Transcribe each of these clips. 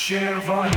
Share vinyl.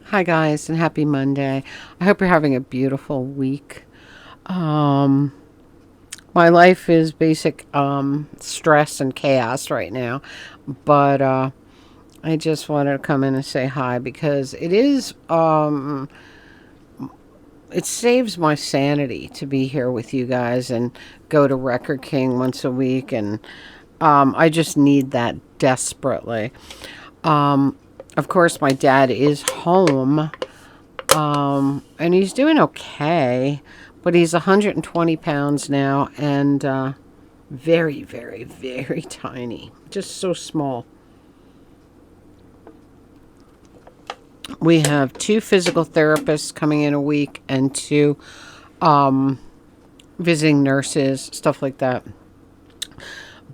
Hi guys, and happy Monday. I hope you're having a beautiful week. Um, my life is basic stress and chaos right now, but I just wanted to come in and say hi because it saves my sanity to be here with you guys and go to Record King once a week, and I just need that desperately. Um, of course, my dad is home. And he's doing okay, but he's 120 pounds now and very, very, very tiny. Just so small. We have two physical therapists coming in a week and two um, visiting nurses, stuff like that.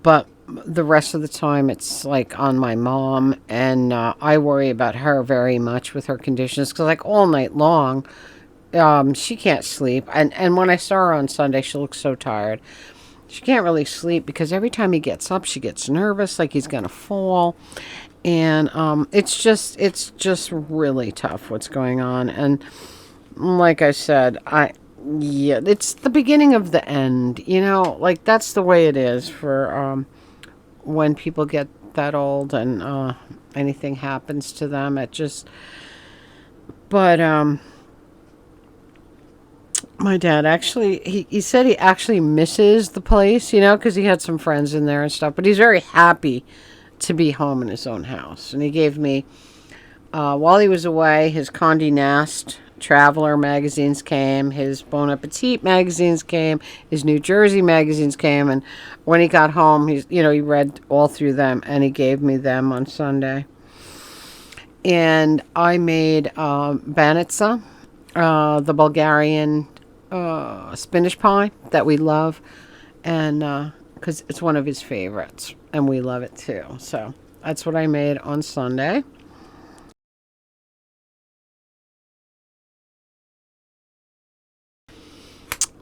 But the rest of the time, it's like on my mom, and I worry about her very much with her conditions because, like, all night long, she can't sleep. And when I saw her on Sunday, she looks so tired. She can't really sleep because every time he gets up, she gets nervous, like he's gonna fall. And it's just really tough what's going on. And like I said, yeah, it's the beginning of the end. Like that's the way it is for when people get that old and anything happens to them. It just, but my dad actually, he said he actually misses the place, because he had some friends in there and stuff. But he's very happy to be home in his own house. And he gave me, while he was away, his Condé Nast Traveler magazines came, his Bon Appetit magazines came, his New Jersey magazines came. And when he got home, he read all through them, and he gave me them on Sunday. And I made banitsa, the Bulgarian spinach pie that we love, and because it's one of his favorites, and we love it too. So that's what I made on Sunday.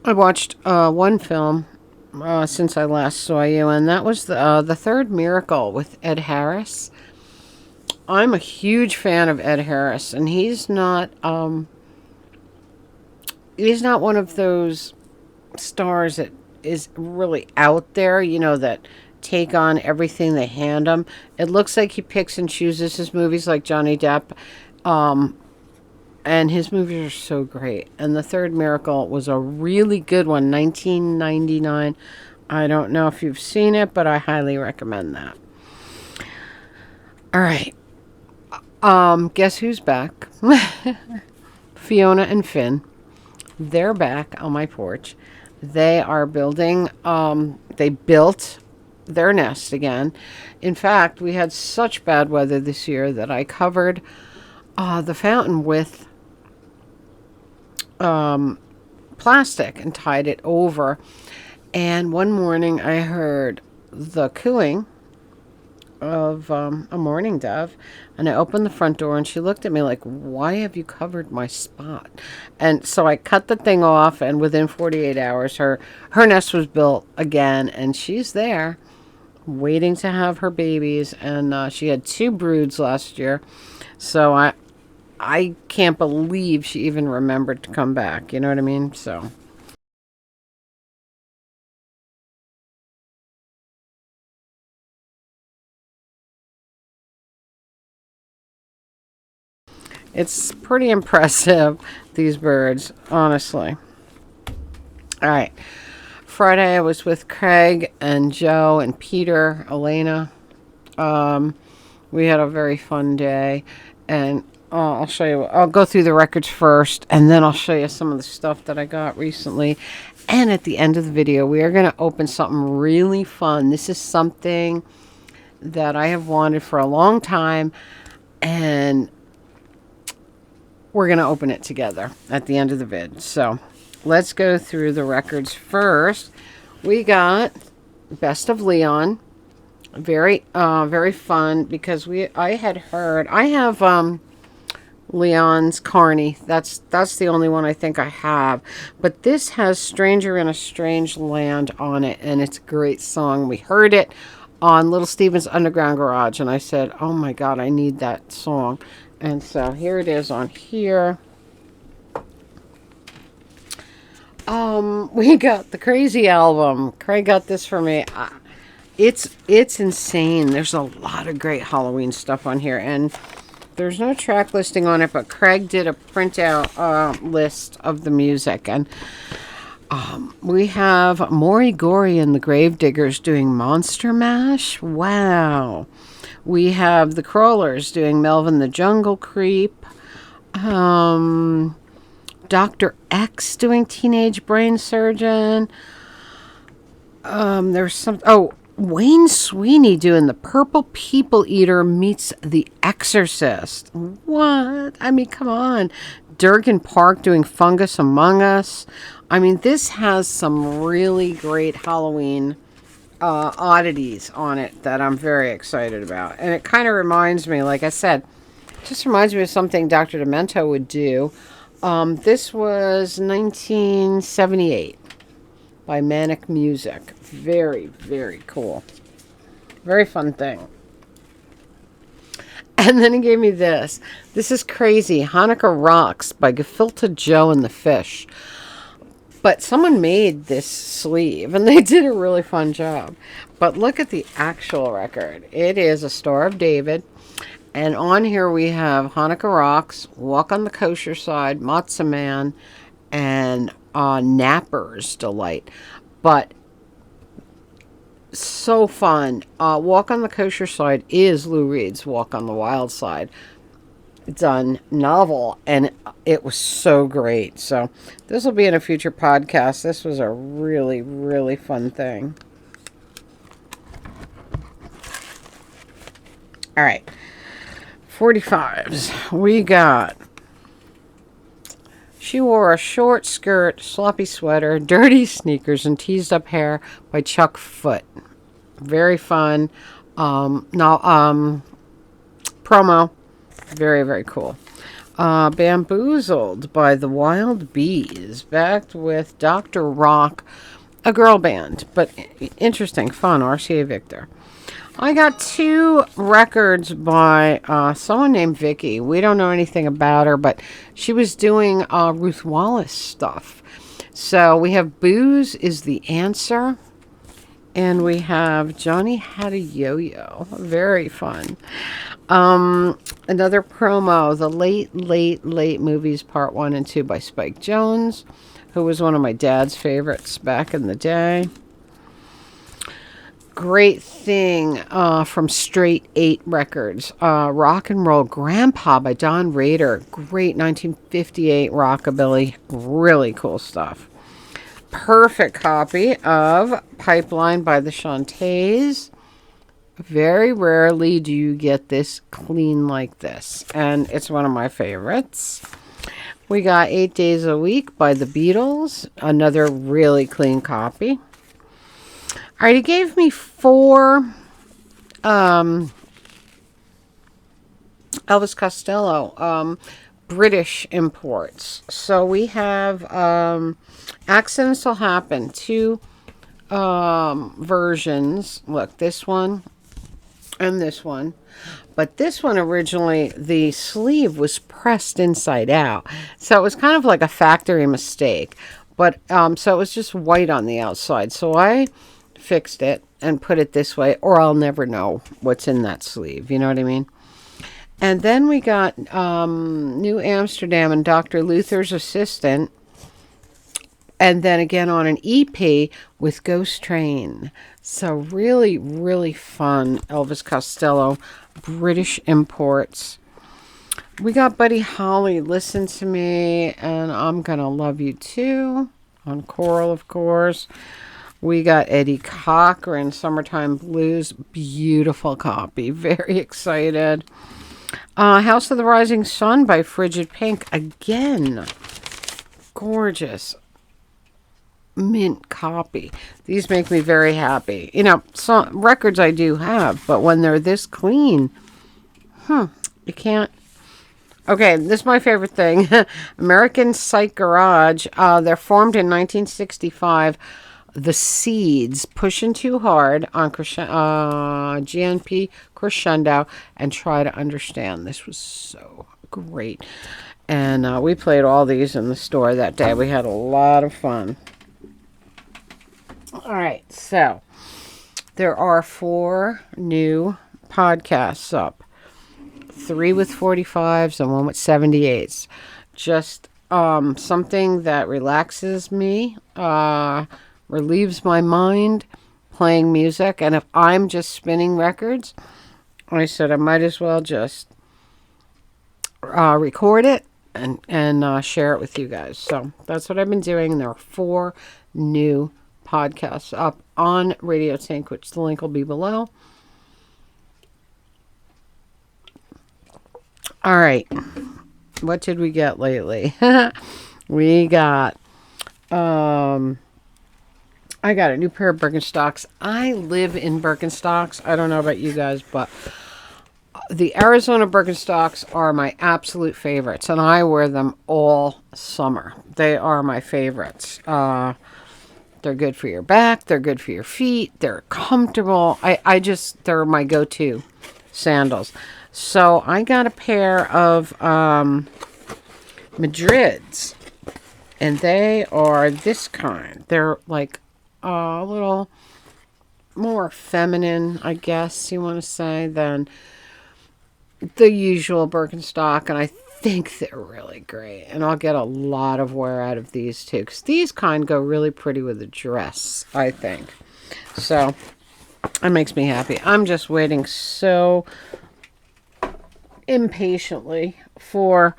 I watched one film since I last saw you, and that was the Third Miracle with Ed Harris. I'm a huge fan of Ed Harris, and he's not one of those stars that is really out there, that take on everything they hand him. It looks like he picks and chooses his movies like Johnny Depp. Um, and his movies are so great. And The Third Miracle was a really good one, 1999. I don't know if you've seen it, but I highly recommend that. All right. Guess who's back? Fiona and Finn. They're back on my porch. They are they built their nest again. In fact, we had such bad weather this year that I covered the fountain with plastic and tied it over. And one morning I heard the cooing of a mourning dove, and I opened the front door, and she looked at me like, "Why have you covered my spot?" And so I cut the thing off, and within 48 hours her nest was built again, and she's there waiting to have her babies. And she had two broods last year, so I can't believe she even remembered to come back, you know what I mean? So it's pretty impressive, these birds, honestly. All right. Friday, I was with Craig and Joe and Peter, Elena. Um, we had a very fun day, and I'll show you. I'll go through the records first, and then I'll show you some of the stuff that I got recently. And at the end of the video, we are going to open something really fun. This is something that I have wanted for a long time, and we're going to open it together at the end of the vid. So let's go through the records first. We got Best of Leon. Very fun because I had heard, I have Leon's Carney. That's the only one I think I have. But this has Stranger in a Strange Land on it, and it's a great song. We heard it on Little Steven's Underground Garage. And I said, oh my God, I need that song. And so here it is on here. We got the Crazy album. Craig got this for me. It's insane. There's a lot of great Halloween stuff on here, and there's no track listing on it, but Craig did a printout list of the music, and we have Maury Gory and the Gravediggers doing Monster Mash. Wow. We have the Crawlers doing Melvin the Jungle Creep. Dr. X doing Teenage Brain Surgeon. There's some... Oh, Wayne Sweeney doing The Purple People Eater meets The Exorcist. What? I mean, come on. Durgan Park doing Fungus Among Us. I mean, this has some really great Halloween oddities on it that I'm very excited about. And it kind of reminds me, like I said, just reminds me of something Dr. Demento would do. This was 1978 by Manic Music. Very, very cool. Very fun thing. And then he gave me this. This is crazy. Hanukkah Rocks by Gefilte Joe and the Fish. But someone made this sleeve, and they did a really fun job. But look at the actual record. It is a Star of David. And on here we have Hanukkah Rocks, Walk on the Kosher Side, Matzah Man, and Napper's Delight. But so fun. Walk on the Kosher Side is Lou Reed's Walk on the Wild Side. Done novel, and it was so great. So this will be in a future podcast. This was a really, really fun thing. All right. 45s. We got She Wore a Short Skirt, Sloppy Sweater, Dirty Sneakers, and Teased Up Hair by Chuck Foote. Very fun. Promo. Very, very cool. Bamboozled by the Wild Bees. Backed with Dr. Rock. A girl band, but interesting, fun. RCA Victor. I got 2 records by someone named Vicky. We don't know anything about her, but she was doing Ruth Wallace stuff. So we have Booze is the Answer, and we have Johnny Had a Yo-Yo. Very fun. Another promo, The Late, Late, Late Movies Part 1 and 2 by Spike Jones, who was one of my dad's favorites back in the day. Great thing from Straight 8 Records. Rock and Roll Grandpa by Don Rader. Great 1958 rockabilly. Really cool stuff. Perfect copy of Pipeline by the Shantays. Very rarely do you get this clean like this, and it's one of my favorites. We got 8 Days a Week by the Beatles. Another really clean copy. All right, he gave me 4 Elvis Costello British imports. So we have Accidents Will Happen, 2 versions. Look, this one and this one. But this one originally, the sleeve was pressed inside out. So it was kind of like a factory mistake. But so it was just white on the outside. So I fixed it and put it this way, or I'll never know what's in that sleeve. You know what I mean? And then we got New Amsterdam and Dr. Luther's Assistant. And then again on an EP with Ghost Train. So really, really fun Elvis Costello British imports. We got Buddy Holly, Listen to Me, and I'm Gonna Love You Too, on Coral, of course. We got Eddie Cochran, Summertime Blues, beautiful copy, very excited. House of the Rising Sun by Frigid Pink, again, gorgeous, mint copy. These make me very happy. You know, some records I do have, but when they're this clean, you can't. Okay, this is my favorite thing. American Psych Garage. They're formed in 1965. the seeds pushing too hard on GNP Crescendo and try to understand. This was so great. And we played all these in the store that day. We had a lot of fun. All right, so there are 4 new podcasts up. 3 with 45s and 1 with 78s. Just something that relaxes me, relieves my mind, playing music. And if I'm just spinning records, I said I might as well just record it and share it with you guys. So that's what I've been doing. There are 4 new podcasts up on Radio Tink, which the link will be below. All right. What did we get lately? We got, I got a new pair of Birkenstocks. I live in Birkenstocks. I don't know about you guys, but the Arizona Birkenstocks are my absolute favorites, and I wear them all summer. They are my favorites. They're good for your back. They're good for your feet. They're comfortable. They're my go-to sandals. So I got a pair of Madrids, and they are this kind. They're like a little more feminine, I guess you want to say, than the usual Birkenstock, and I think they're really great. And I'll get a lot of wear out of these too, because these kind go really pretty with a dress, I think. So it makes me happy. I'm just waiting so impatiently for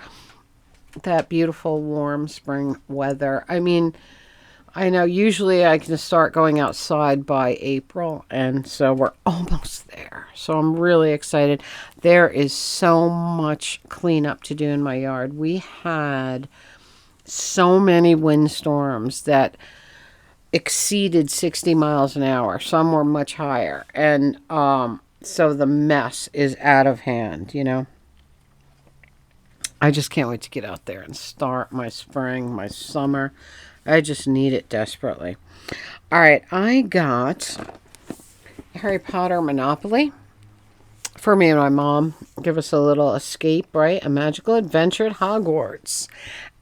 that beautiful warm spring weather. I mean, I know usually I can start going outside by April, and so we're almost there. So I'm really excited. There is so much cleanup to do in my yard. We had so many windstorms that exceeded 60 miles an hour. Some were much higher. And so the mess is out of hand, you know. I just can't wait to get out there and start my spring, my summer. I just need it desperately. All right, I got Harry Potter Monopoly for me and my mom. Give us a little escape, right? A magical adventure at Hogwarts.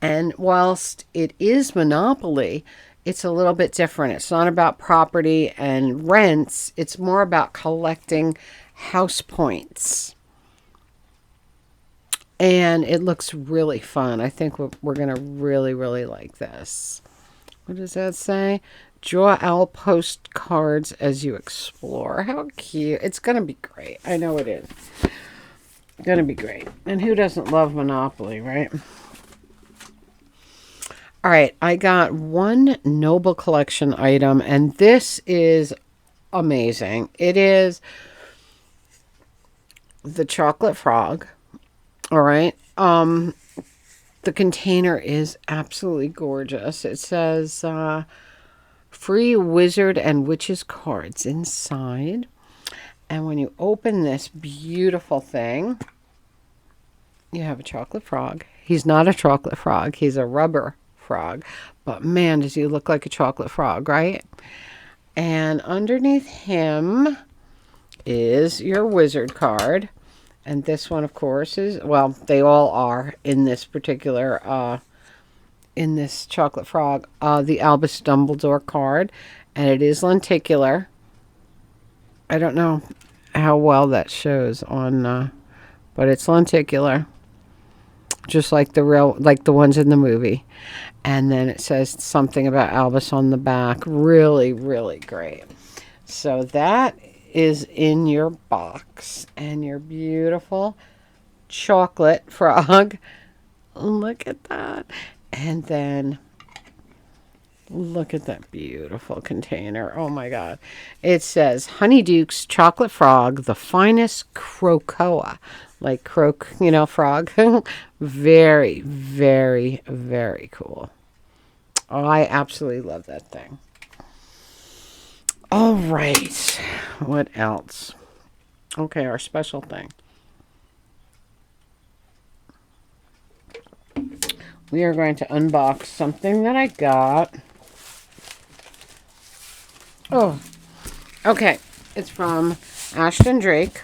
And whilst it is Monopoly, it's a little bit different. It's not about property and rents. It's more about collecting house points. And it looks really fun. I think we're going to really, really like this. What does that say? Draw out postcards as you explore. How cute. It's going to be great. I know it is. Going to be great. And who doesn't love Monopoly, right? All right. I got one Noble Collection item, and this is amazing. It is the chocolate frog. All right. The container is absolutely gorgeous. It says free wizard and witches cards inside. And when you open this beautiful thing, you have a chocolate frog. He's not a chocolate frog. He's a rubber frog. But man, does he look like a chocolate frog, right? And underneath him is your wizard card. And this one, of course, is, well, they all are in this particular, in this chocolate frog, the Albus Dumbledore card. And it is lenticular. I don't know how well that shows on, but it's lenticular. Just like the ones in the movie. And then it says something about Albus on the back. Really, really great. So that is in your box, and your beautiful chocolate frog. Look at that. And then look at that beautiful container. Oh my God. It says Honeyduke's chocolate frog, the finest crocoa. Like frog. Very, very, very cool. Oh, I absolutely love that thing. All right. What else? Okay, our special thing. We are going to unbox something that I got Oh, okay. It's from Ashton Drake.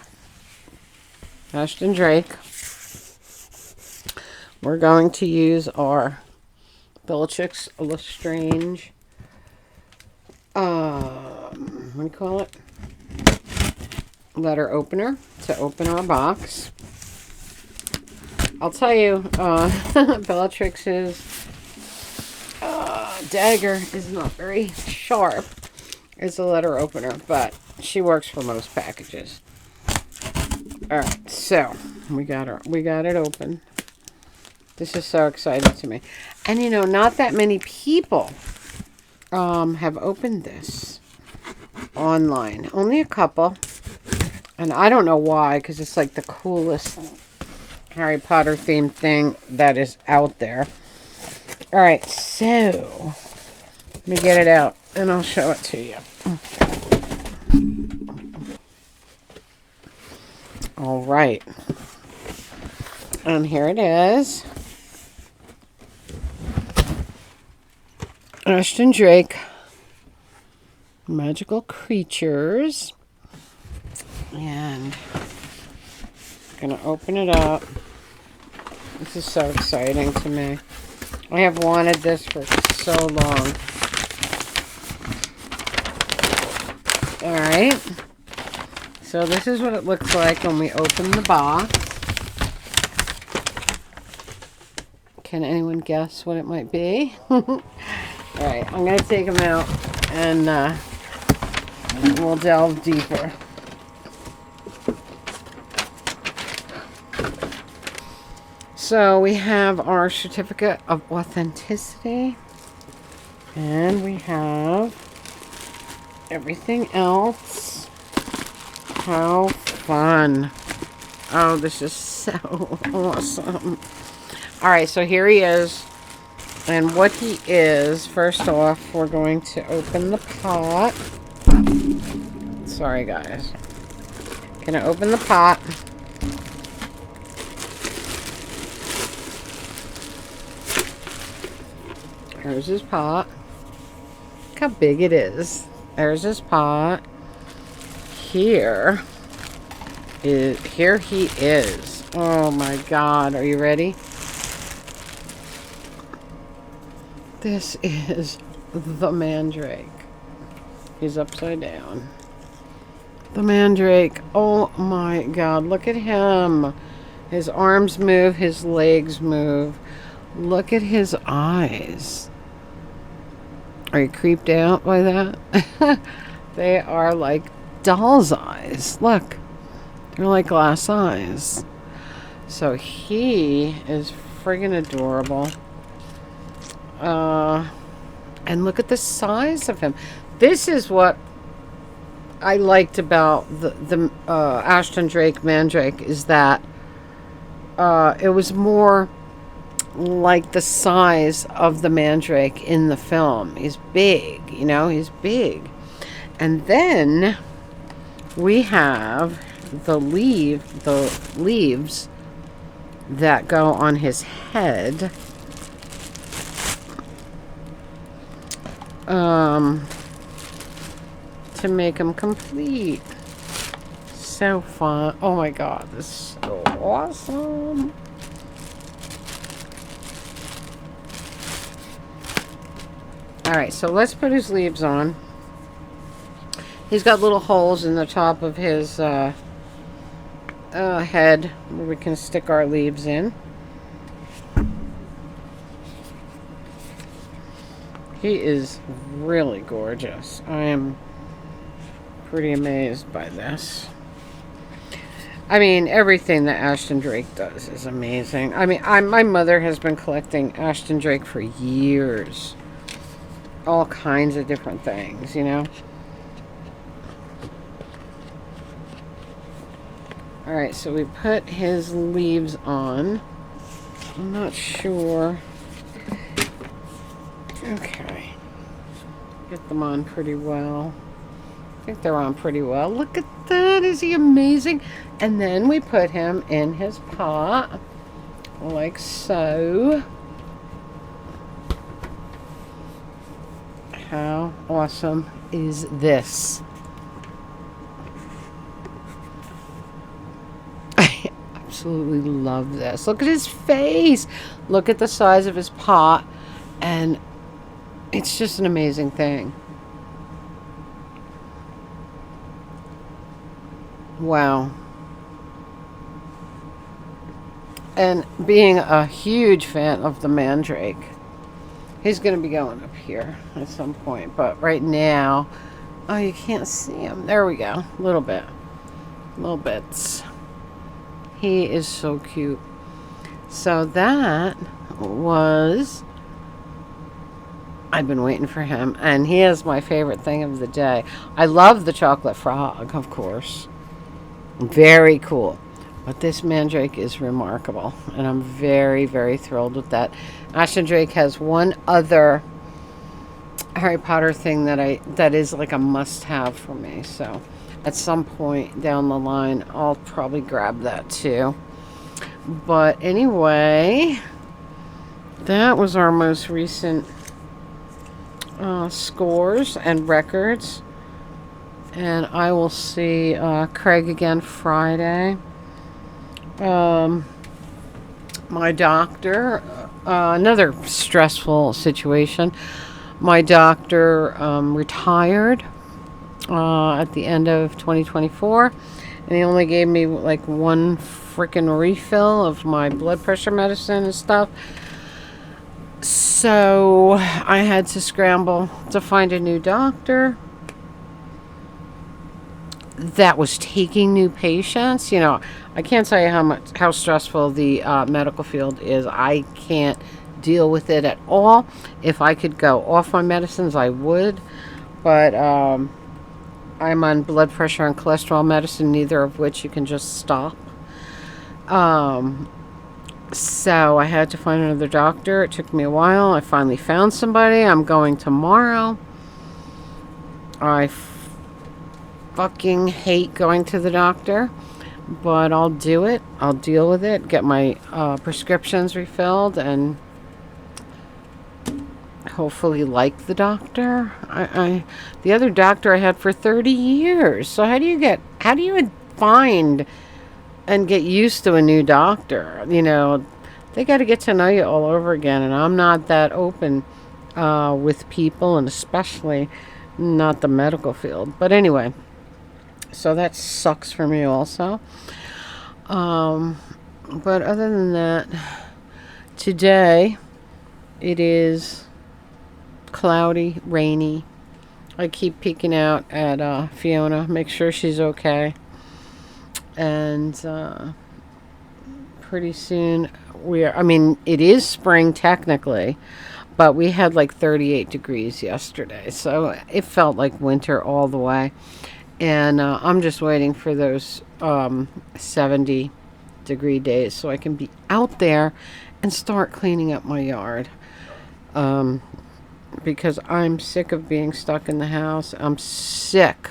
Ashton Drake. We're going to use our Bellatrix Lestrange. What do you call it? Letter opener to open our box. I'll tell you, Bellatrix's dagger is not very sharp as a letter opener, but she works for most packages. All right, so we got it open. This is so exciting to me, and you know, not that many people have opened this online. Only a couple, and I don't know why, because it's like the coolest Harry Potter themed thing that is out there. All right, so let me get it out and I'll show it to you. All right, and here it is. Ashton Drake, Magical Creatures, and I'm gonna open it up. This is so exciting to me. I have wanted this for so long. Alright. So this is what it looks like when we open the box. Can anyone guess what it might be? Alright, I'm going to take them out and we'll delve deeper. So we have our certificate of authenticity, and we have everything else. How fun. Oh, this is so awesome. All right, so here he is. And what he is, first off, we're going to open the pot. Sorry, guys. Gonna open the pot. There's his pot. Look how big it is. There's his pot. Here he is. Oh my God. Are you ready? This is the Mandrake. He's upside down. The Mandrake. Oh my God. Look at him. His arms move. His legs move. Look at his eyes. Are you creeped out by that? They are like doll's eyes. Look. They're like glass eyes. So he is friggin' adorable. And look at the size of him. This is what I liked about the Ashton Drake Mandrake, is that it was more like the size of the Mandrake in the film. He's big, you know, he's big. And then we have the leaves that go on his head. To make him complete. So fun. Oh my God, this is so awesome. Alright, so let's put his leaves on. He's got little holes in the top of his head where we can stick our leaves in. He is really gorgeous. I am pretty amazed by this. I mean, everything that Ashton Drake does is amazing. I mean, my mother has been collecting Ashton Drake for years. All kinds of different things, you know. Alright, so we put his leaves on. I'm not sure. Okay. Get them on pretty well. I think they're on pretty well. Look at that. Is he amazing? And then we put him in his pot. Like so. How awesome is this? I absolutely love this. Look at his face. Look at the size of his pot. And it's just an amazing thing. Wow. And being a huge fan of the mandrake, he's going to be going up here at some point. But right now, oh, you can't see him. There we go. A little bit. Little bits. He is so cute. So that was... I've been waiting for him. And he is my favorite thing of the day. I love the chocolate frog, of course. Very cool. But this mandrake is remarkable, and I'm very, very thrilled with that. Ashton Drake has one other Harry Potter thing that is like a must-have for me. So at some point down the line, I'll probably grab that too. But anyway, that was our most recent scores and records. And I will see Craig again Friday. My doctor, another stressful situation. My doctor retired at the end of 2024, and he only gave me like one freaking refill of my blood pressure medicine and stuff. So I had to scramble to find a new doctor that was taking new patients. You know, I can't tell you how stressful the medical field is. I can't deal with it at all. If I could go off my medicines, I would. But I'm on blood pressure and cholesterol medicine, neither of which you can just stop. So I had to find another doctor. It took me a while. I finally found somebody. I'm going tomorrow. I fucking hate going to the doctor, but I'll do it. I'll deal with it, get my prescriptions refilled, and hopefully like the doctor. The other doctor I had for 30 years. So how do you find and get used to a new doctor? You know, they got to get to know you all over again, and I'm not that open with people, and especially not the medical field. But anyway, so that sucks for me also. But other than that, today it is cloudy, rainy. I keep peeking out at Fiona, make sure she's okay. And pretty soon it is spring technically, but we had like 38 degrees yesterday, so it felt like winter all the way. And I'm just waiting for those 70-degree days so I can be out there and start cleaning up my yard. Because I'm sick of being stuck in the house. I'm sick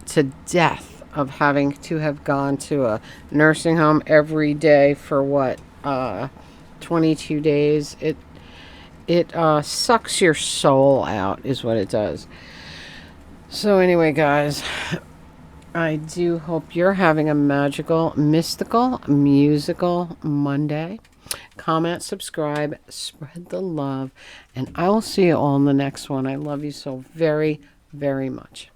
to death of having to have gone to a nursing home every day for 22 days. It sucks your soul out is what it does. So anyway, guys, I do hope you're having a magical, mystical, musical Monday. Comment, subscribe, spread the love, and I will see you all in the next one. I love you so very, very much.